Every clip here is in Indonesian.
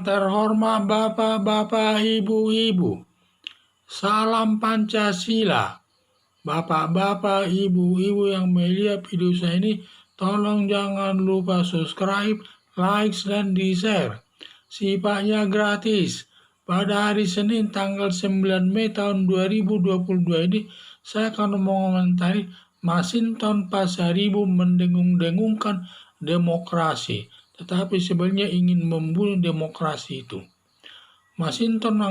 Yang terhormat Bapak-bapak, Ibu-ibu, salam Pancasila. Bapak-bapak, Ibu-ibu yang melihat video saya ini, tolong jangan lupa subscribe, like, dan di-share. Sifatnya gratis. Pada hari Senin tanggal 9 Mei tahun 2022 ini, saya akan mengomentari Masinton Pasaribu mendengung-dengungkan demokrasi, tetapi sebenarnya ingin membunuh demokrasi itu. Masinton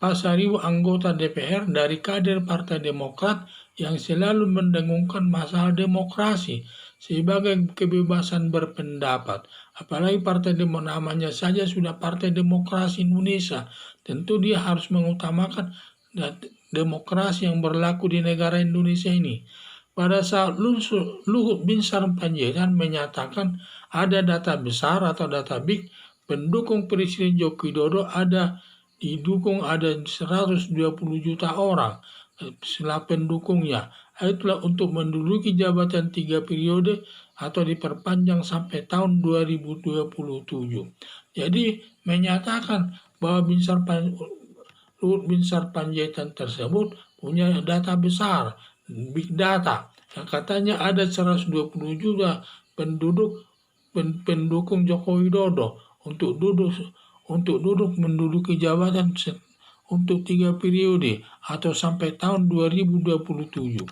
Pasaribu anggota DPR dari kader Partai Demokrat yang selalu mendengungkan masalah demokrasi sebagai kebebasan berpendapat. Apalagi Partai Demokrat namanya saja sudah Partai Demokrasi Indonesia, tentu dia harus mengutamakan demokrasi yang berlaku di negara Indonesia ini. Pada saat Luhut Binsar Panjaitan menyatakan ada data besar atau data big pendukung Presiden Joko Widodo didukung ada 120 juta orang setelah pendukungnya. Itulah untuk menduduki jabatan 3 periode atau diperpanjang sampai tahun 2027. Jadi menyatakan bahwa Luhut Binsar Panjaitan tersebut punya data besar, big data, yang katanya ada 120 juta pendukung Joko Widodo untuk duduk menduduki jabatan untuk 3 periode atau sampai tahun 2027.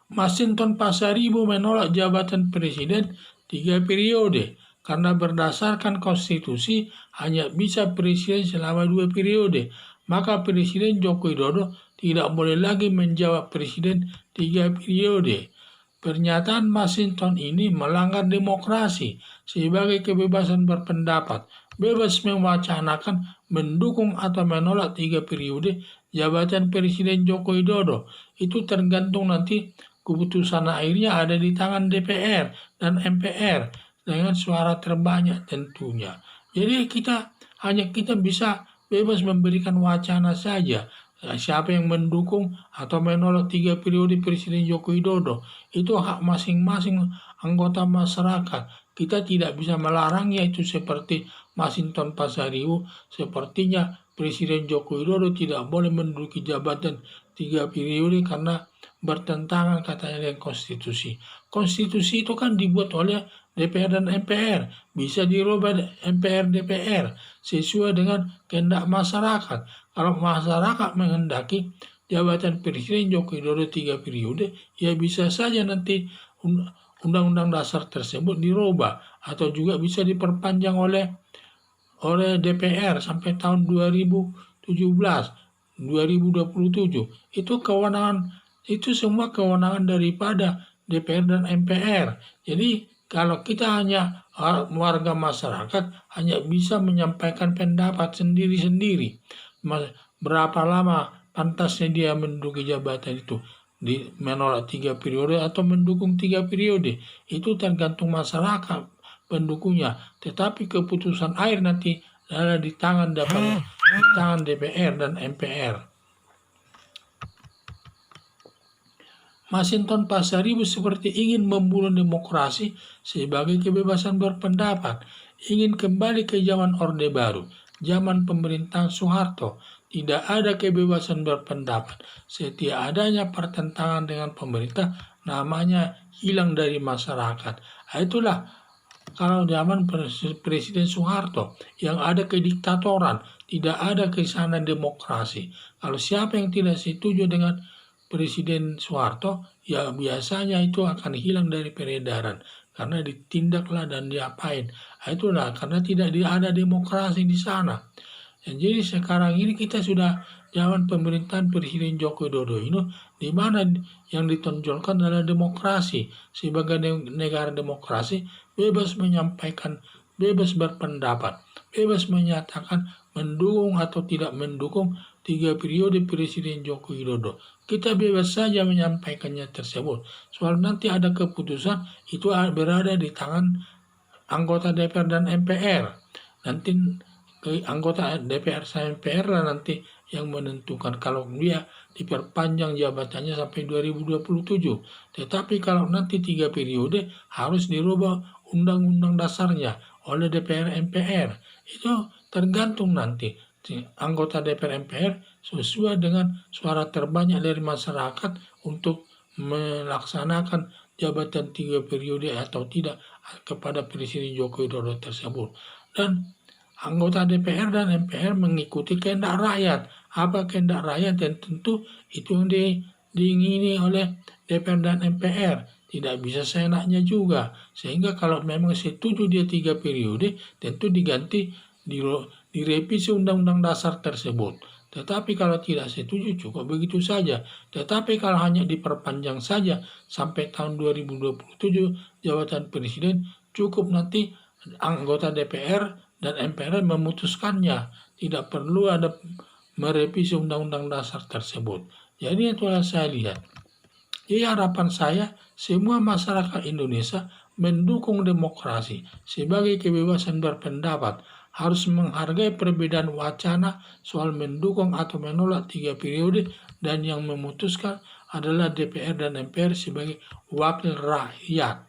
Masinton Pasaribu menolak jabatan presiden 3 periode karena berdasarkan konstitusi hanya bisa presiden selama 2 periode. Maka Presiden Joko Widodo tidak boleh lagi menjabat presiden 3 periode. Pernyataan Masinton ini melanggar demokrasi sebagai kebebasan berpendapat, bebas mewacanakan, mendukung atau menolak 3 periode jabatan Presiden Joko Widodo. Itu tergantung nanti keputusan akhirnya ada di tangan DPR dan MPR dengan suara terbanyak tentunya. Jadi kita bisa bebas memberikan wacana saja. Siapa yang mendukung atau menolak 3 periode Presiden Joko Widodo itu hak masing-masing anggota masyarakat. Kita tidak bisa melarangnya. Itu seperti Masinton Pasaribu, sepertinya Presiden Joko Widodo tidak boleh menduduki jabatan 3 periode karena bertentangan katanya dengan konstitusi. Konstitusi itu kan dibuat oleh DPR dan MPR, bisa dirubah MPR DPR sesuai dengan kehendak masyarakat. Kalau masyarakat menghendaki jabatan Presiden Joko Widodo 3 periode, ya bisa saja nanti Undang-Undang Dasar tersebut dirubah atau juga bisa diperpanjang oleh DPR sampai tahun 2017, 2027. Itu semua kewenangan daripada DPR dan MPR. Jadi kalau kita hanya warga masyarakat hanya bisa menyampaikan pendapat sendiri-sendiri. Berapa lama pantasnya dia menduduki jabatan itu, menolak 3 periode atau mendukung 3 periode, itu tergantung masyarakat pendukungnya. Tetapi keputusan akhir nanti ada di tangan DPR dan MPR. Masinton Pasaribu seperti ingin membunuh demokrasi sebagai kebebasan berpendapat, ingin kembali ke zaman Orde Baru, zaman pemerintahan Soeharto. Tidak ada kebebasan berpendapat. Setiap adanya pertentangan dengan pemerintah, namanya hilang dari masyarakat. Itulah kalau zaman Presiden Soeharto yang ada kediktatoran, tidak ada kesana demokrasi. Kalau siapa yang tidak setuju dengan Presiden Soeharto, ya biasanya itu akan hilang dari peredaran karena ditindaklah dan diapain. Itulah karena tidak ada demokrasi di sana. Dan jadi sekarang ini kita sudah zaman pemerintahan Presiden Joko Widodo ini, di mana yang ditonjolkan adalah demokrasi. Sebagai negara demokrasi, bebas menyampaikan, bebas berpendapat, bebas menyatakan mendukung atau tidak mendukung 3 periode Presiden Joko Widodo. Kita bebas saja menyampaikannya tersebut. Soal nanti ada keputusan, itu berada di tangan anggota DPR dan MPR. Nanti anggota DPR dan MPR lah nanti yang menentukan kalau dia diperpanjang jabatannya sampai 2027. Tetapi kalau nanti 3 periode harus dirubah undang-undang dasarnya oleh DPR MPR. Itu tergantung nanti anggota DPR MPR sesuai dengan suara terbanyak dari masyarakat untuk melaksanakan jabatan 3 periode atau tidak kepada Presiden Joko Widodo tersebut. Dan anggota DPR dan MPR mengikuti kehendak rakyat. Apa kehendak rakyat? Dan tentu itu yang diingini oleh DPR dan MPR. Tidak bisa seenaknya juga. Sehingga kalau memang setuju dia 3 periode, tentu diganti, direvisi Undang-Undang Dasar tersebut. Tetapi kalau tidak setuju cukup begitu saja. Tetapi kalau hanya diperpanjang saja sampai tahun 2027 jabatan Presiden, cukup nanti anggota DPR dan MPR memutuskannya. Tidak perlu ada merevisi Undang-Undang Dasar tersebut. Jadi itulah saya lihat. Jadi harapan saya semua masyarakat Indonesia mendukung demokrasi sebagai kebebasan berpendapat, harus menghargai perbedaan wacana soal mendukung atau menolak 3 periode, dan yang memutuskan adalah DPR dan MPR sebagai wakil rakyat.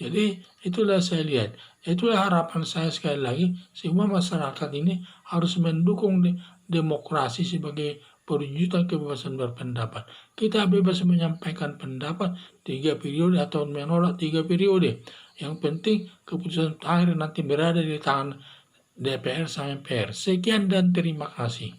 Jadi itulah saya lihat. Itulah harapan saya sekali lagi, semua masyarakat ini harus mendukung demokrasi sebagai perwujudan kebebasan berpendapat. Kita bebas menyampaikan pendapat 3 periode atau menolak 3 periode. Yang penting keputusan akhir nanti berada di tangan DPR sama MPR. Sekian dan terima kasih.